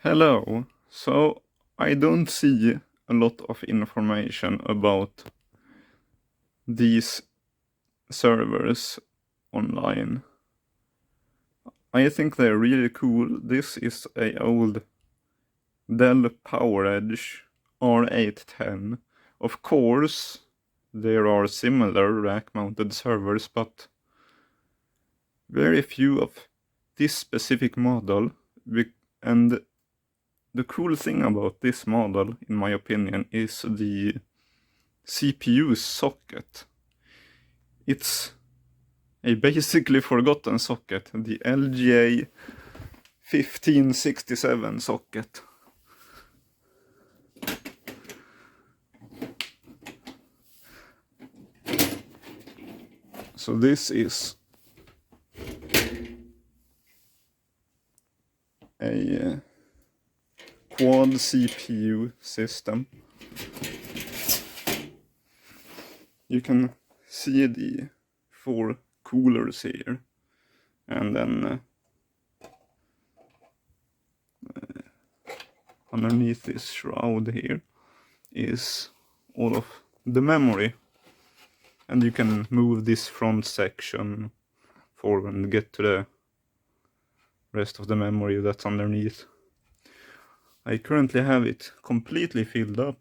Hello. So I don't see a lot of information about these servers online. I think they're really cool. This is a old Dell PowerEdge R810. Of course, there are similar rack-mounted servers, but very few of this specific model. And the cool thing about this model, in my opinion, is the CPU socket. It's a basically forgotten socket, the LGA 1567 socket. So this is a quad CPU system. You can see the 4 coolers here, and then underneath this shroud here is all of the memory, and you can move this front section forward and get to the rest of the memory that's underneath. I currently have it completely filled up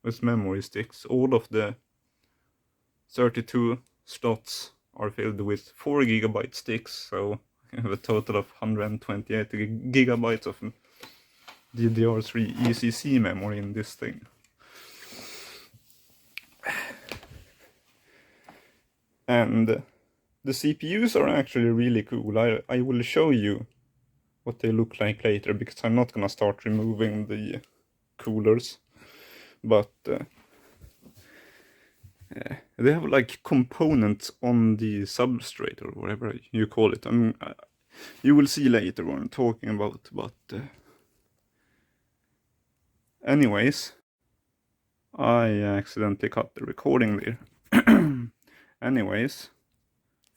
with memory sticks. All of the 32 slots are filled with 4 GB sticks, so I have a total of 128 GB of DDR3 ECC memory in this thing. And the CPUs are actually really cool. I will show you what they look like later, because I'm not gonna start removing the coolers. But they have like components on the substrate, or whatever you call it. You will see later what I'm talking about, but anyways, I accidentally cut the recording there. Anyways,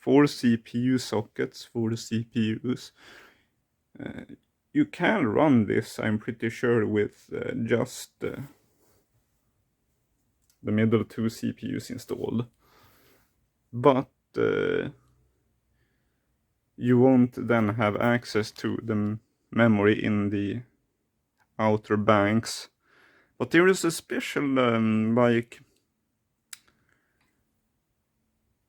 4 CPU sockets, 4 CPUs. You can run this, I'm pretty sure, with just the middle 2 CPUs installed. But you won't then have access to the memory in the outer banks. But there is a special, like,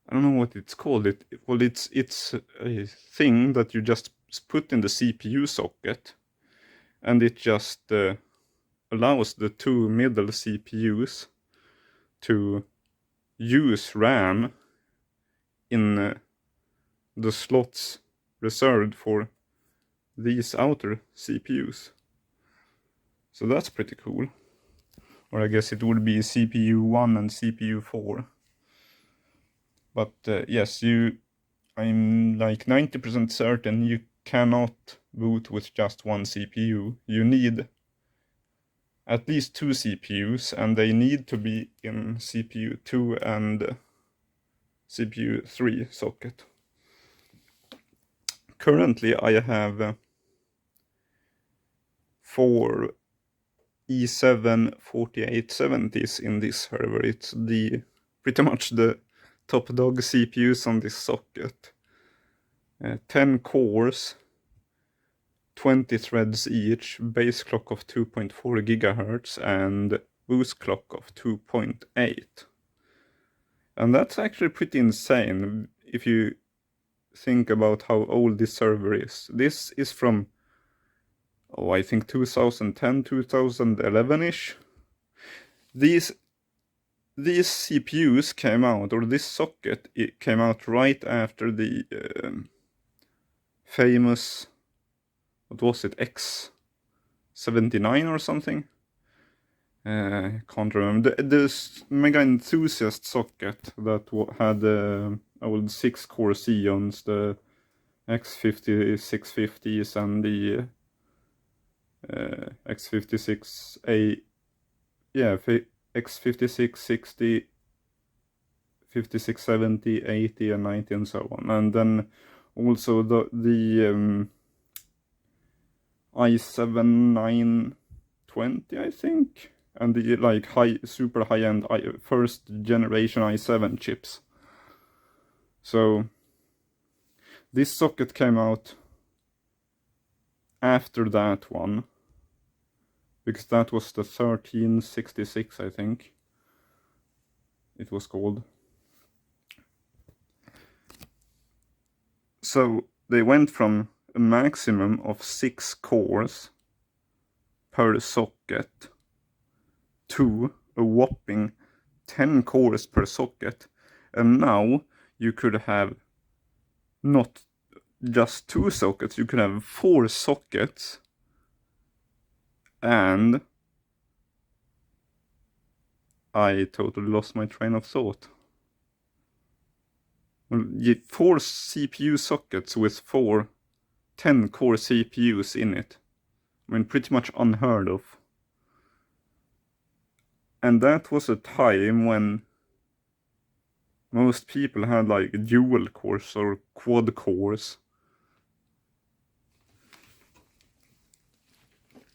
I don't know what it's called. It's a thing that you just put in the CPU socket, and it just allows the 2 middle CPUs to use RAM in the slots reserved for these outer CPUs. So that's pretty cool. Or I guess it would be CPU 1 and CPU 4. But yes, I'm like 90% certain you cannot boot with just 1 CPU. You need at least 2 CPUs, and they need to be in CPU 2 and CPU 3 socket. Currently I have 4 E7 4870s in this server. It's pretty much the top dog CPUs on this socket. 10 cores, 20 threads each, base clock of 2.4 GHz and boost clock of 2.8. And that's actually pretty insane if you think about how old this server is. This is from, I think 2010, 2011-ish. These CPUs came out, or this socket, it came out right after the famous, what was it, X79 or something? I can't remember. This Mega Enthusiast socket that had old 6-core Xeons, the X5650s and the X56A, yeah, X56, 60, 5670, 80 and 90 and so on. And then also the i7 920, I think, and the like super high-end first generation i7 chips. So this socket came out after that one, because that was the 1366, I think it was called. So they went from a maximum of 6 cores per socket to a whopping 10 cores per socket, and now you could have not just 2 sockets, you could have 4 sockets, and I totally lost my train of thought. 4 CPU sockets with 4 10-core CPUs in it. I mean, pretty much unheard of. And that was a time when most people had like dual cores or quad cores.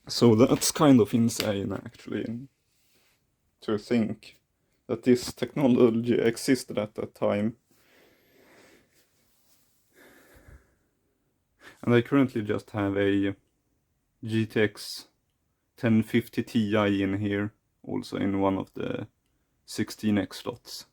So that's kind of insane, actually, to think that this technology existed at that time. And I currently just have a GTX 1050 Ti in here, also in one of the 16X slots.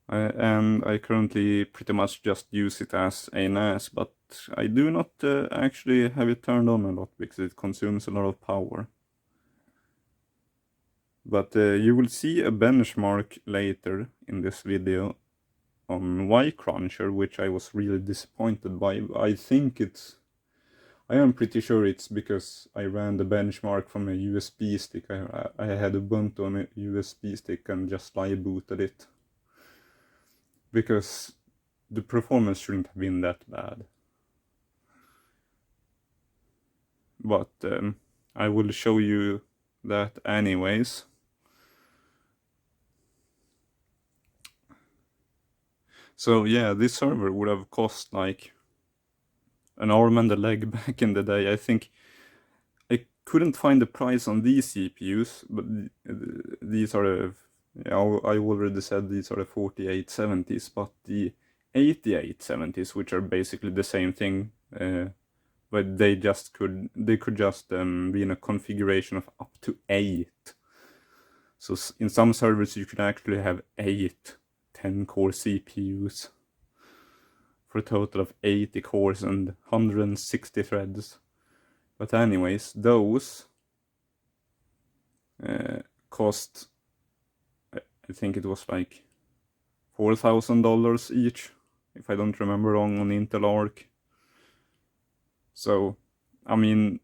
And I currently pretty much just use it as a NAS, but I do not actually have it turned on a lot because it consumes a lot of power. But you will see a benchmark later in this video on Y-Cruncher, which I was really disappointed by. I am pretty sure it's because I ran the benchmark from a USB stick. I had Ubuntu on a USB stick and just live booted it, because the performance shouldn't have been that bad. But I will show you that anyways. So yeah, this server would have cost like an arm and a leg back in the day. I think I couldn't find the price on these CPUs, but these are I already said these are the 4870s, but the 8870s, which are basically the same thing, but they could just be in a configuration of up to 8. So in some servers you could actually have 8 10-core CPUs for a total of 80 cores and 160 threads. But anyways, those cost, I think it was like $4,000 each, if I don't remember wrong, on Intel Arc. So, I mean,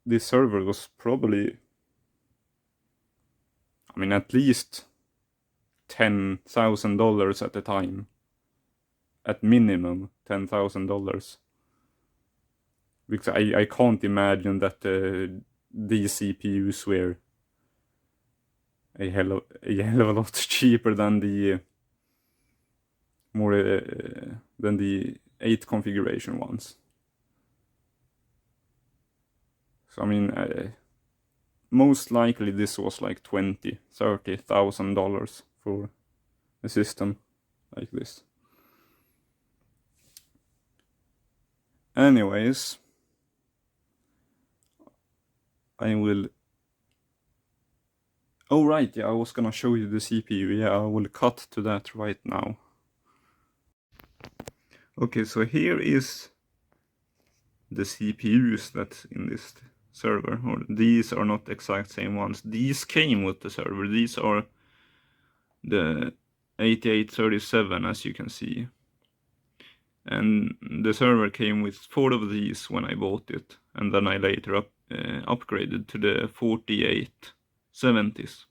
this server was probably, I mean, at least $10,000 at the time. At minimum, $10,000. Because I can't imagine that these CPUs were a hell of a lot cheaper than the than the 8 configuration ones. So I mean, most likely this was like $20,000-$30,000 for a system like this. Anyways, I will... Oh right, yeah, I was gonna show you the CPU. Yeah, I will cut to that right now. Okay, so here is the CPUs that's in this server. Or these are not exact same ones. These came with the server. These are the 8837, as you can see. And the server came with 4 of these when I bought it, and then I later upgraded to the 4870s.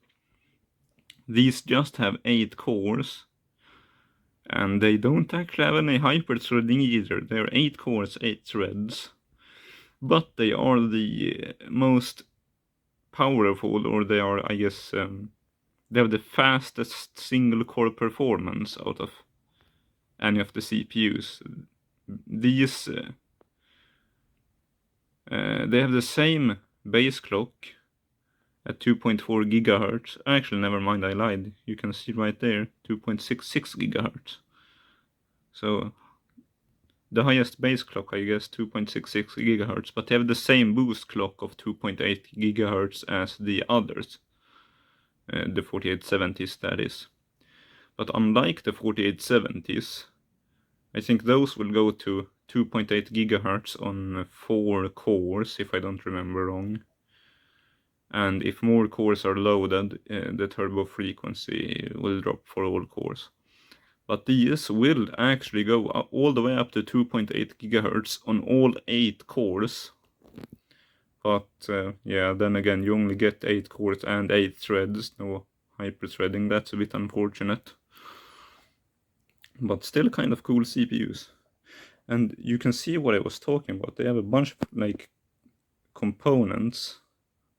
These just have 8 cores, and they don't actually have any hyper-threading either. They're 8 cores, 8 threads, but they are the most powerful, or they are, I guess, they have the fastest single core performance out of any of the CPUs. These they have the same base clock at 2.4 gigahertz. Actually, never mind, I lied. You can see right there, 2.66 gigahertz. So the highest base clock, I guess, 2.66 gigahertz, but they have the same boost clock of 2.8 gigahertz as the others, the 4870s, that is. But unlike the 4870s, I think those will go to 2.8 gigahertz on 4 cores, if I don't remember wrong. And if more cores are loaded, the turbo frequency will drop for all cores. But these will actually go all the way up to 2.8 gigahertz on all 8 cores. But yeah, then again, you only get 8 cores and 8 threads, no hyper-threading. That's a bit unfortunate. But still kind of cool CPUs. And you can see what I was talking about. They have a bunch of like components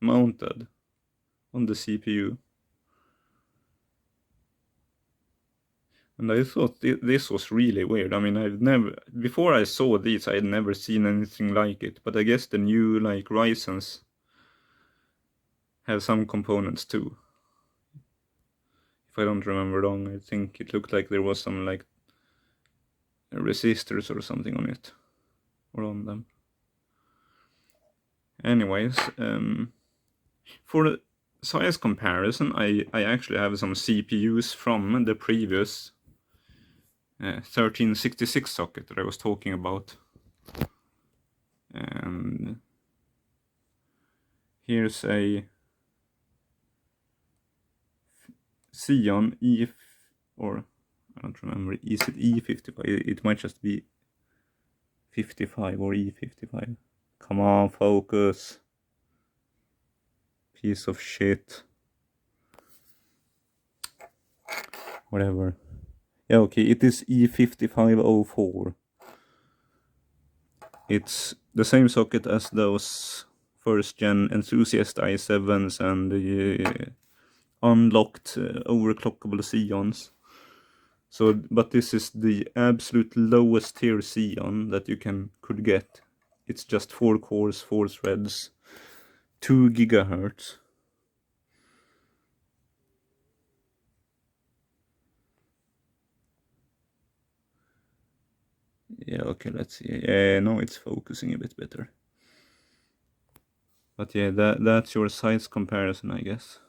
mounted on the CPU. And I thought this was really weird. I mean, before I saw these, I had never seen anything like it. But I guess the new like Ryzen's have some components too. If I don't remember wrong, I think it looked like there was some like resistors or something on it, or on them. Anyways, for the size comparison, I actually have some CPUs from the previous 1366 socket that I was talking about. And here's a Xeon or I don't remember, is it E55? It might just be 55 or E55. Come on, focus. Piece of shit. Whatever. Yeah, okay, it is E5504. It's the same socket as those first gen Enthusiast i7s and the unlocked overclockable Xeons. So, but this is the absolute lowest tier Xeon that you could get. It's just 4 cores, 4 threads, 2 gigahertz. Yeah, okay, let's see. Yeah, no, it's focusing a bit better. But yeah, that's your size comparison, I guess.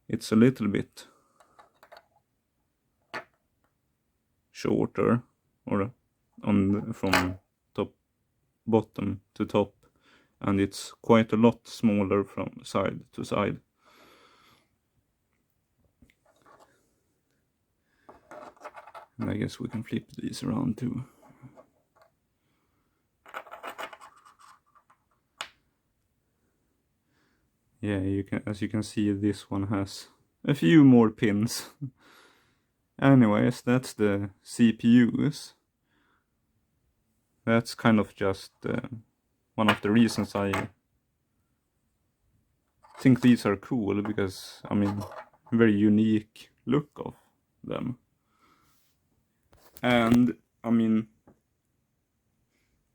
It's a little bit shorter, or from bottom to top, and it's quite a lot smaller from side to side. And I guess we can flip these around too. Yeah, as you can see, this one has a few more pins. Anyways, that's the CPUs. That's kind of just one of the reasons I think these are cool, because, I mean, very unique look of them. And, I mean,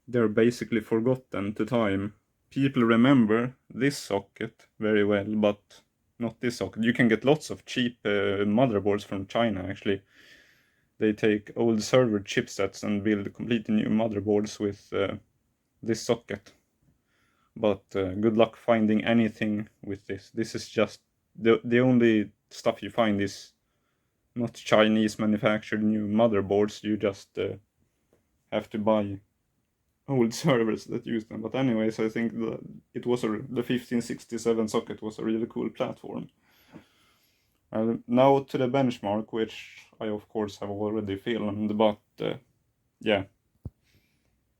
they're basically forgotten to time. People remember this socket very well, but not this socket. You can get lots of cheap motherboards from China, actually. They take old server chipsets and build completely new motherboards with this socket. But good luck finding anything with this. This is just the only stuff you find is not Chinese manufactured new motherboards. You just have to buy old servers that use them. But anyways, I think the 1567 socket was a really cool platform. Now to the benchmark, which I of course have already filmed, but yeah,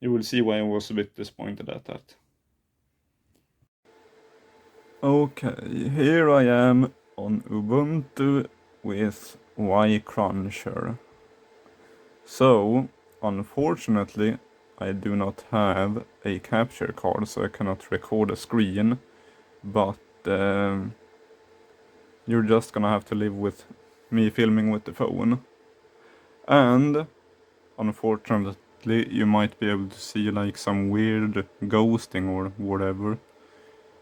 you will see why I was a bit disappointed at that. Okay, here I am on Ubuntu with Y-Cruncher. So, unfortunately, I do not have a capture card, so I cannot record a screen, but you're just gonna have to live with me filming with the phone. And unfortunately, you might be able to see like some weird ghosting or whatever.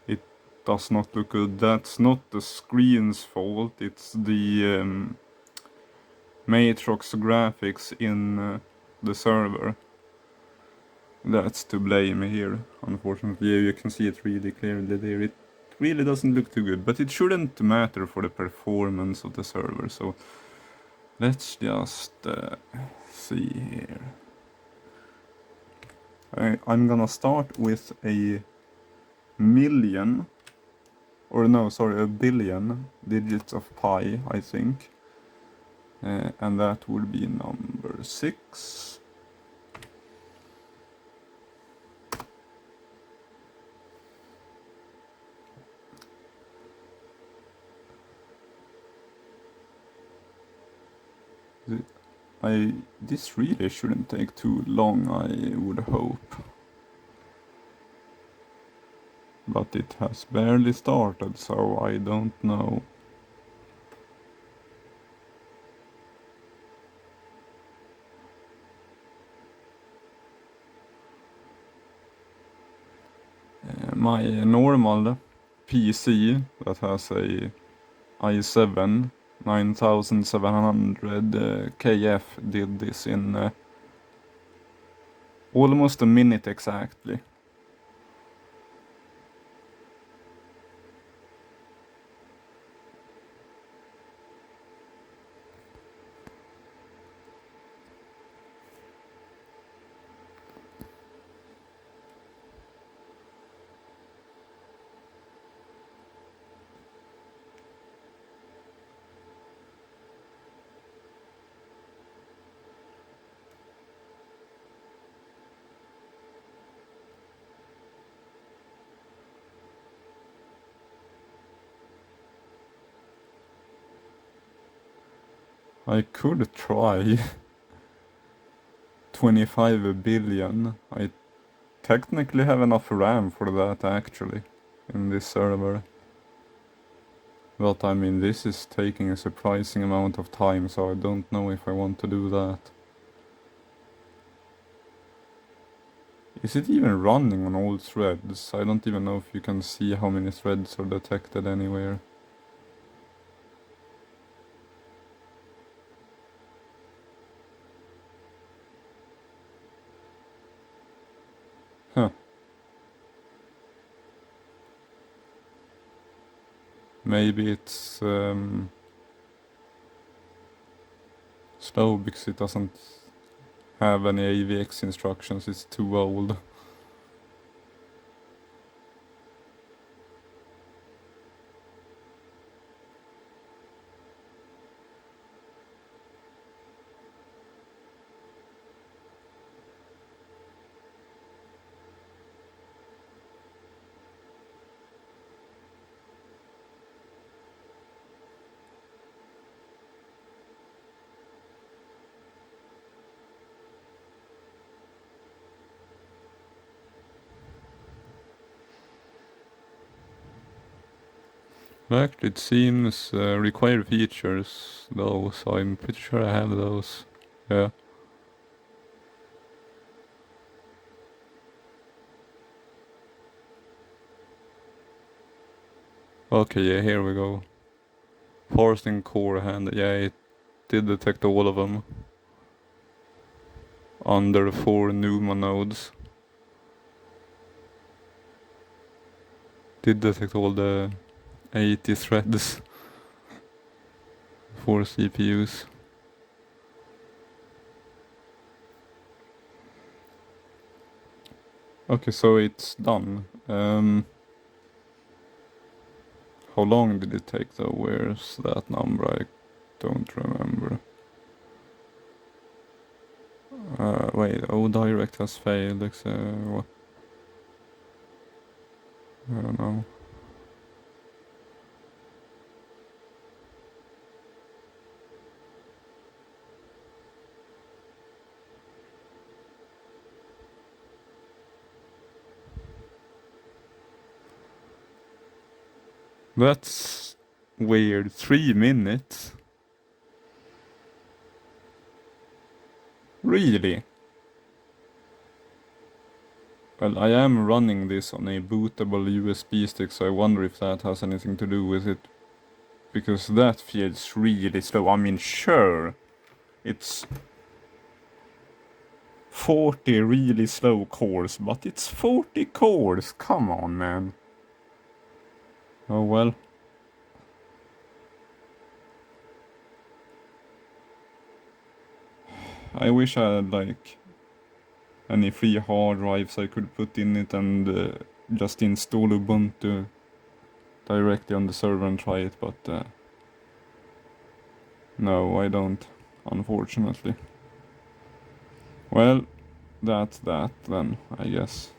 It does not look good. That's not the screen's fault, it's the Matrox graphics in the server that's to blame here. Unfortunately, you can see it really clearly there. It really doesn't look too good, but it shouldn't matter for the performance of the server, so let's just see here. I'm gonna start with a billion digits of pi, I think. And that would be number 6. This really shouldn't take too long, I would hope. But it has barely started, so I don't know. My normal PC that has a i7 9700 KF did this in almost a minute exactly. I could try 25 billion. I technically have enough RAM for that actually in this server. But I mean, this is taking a surprising amount of time, so I don't know if I want to do that. Is it even running on all threads? I don't even know if you can see how many threads are detected anywhere. Huh. Maybe it's slow because it doesn't have any AVX instructions, it's too old. Actually, it seems required features though, so I'm pretty sure I have those. Yeah. Okay, yeah, here we go. Forcing core hand, yeah, it did detect all of them. Under 4 NUMA nodes. Did detect all the 80 threads. 4 CPUs. Okay, so it's done. How long did it take though? Where's that number? I don't remember. Wait, direct has failed. What? I don't know. That's weird. 3 minutes. Really? Well, I am running this on a bootable USB stick, so I wonder if that has anything to do with it. Because that feels really slow. I mean, sure, it's 40 really slow cores, but it's 40 cores. Come on, man. Oh well. I wish I had like any free hard drives I could put in it and just install Ubuntu directly on the server and try it, but no, I don't, unfortunately. Well, that's that then, I guess.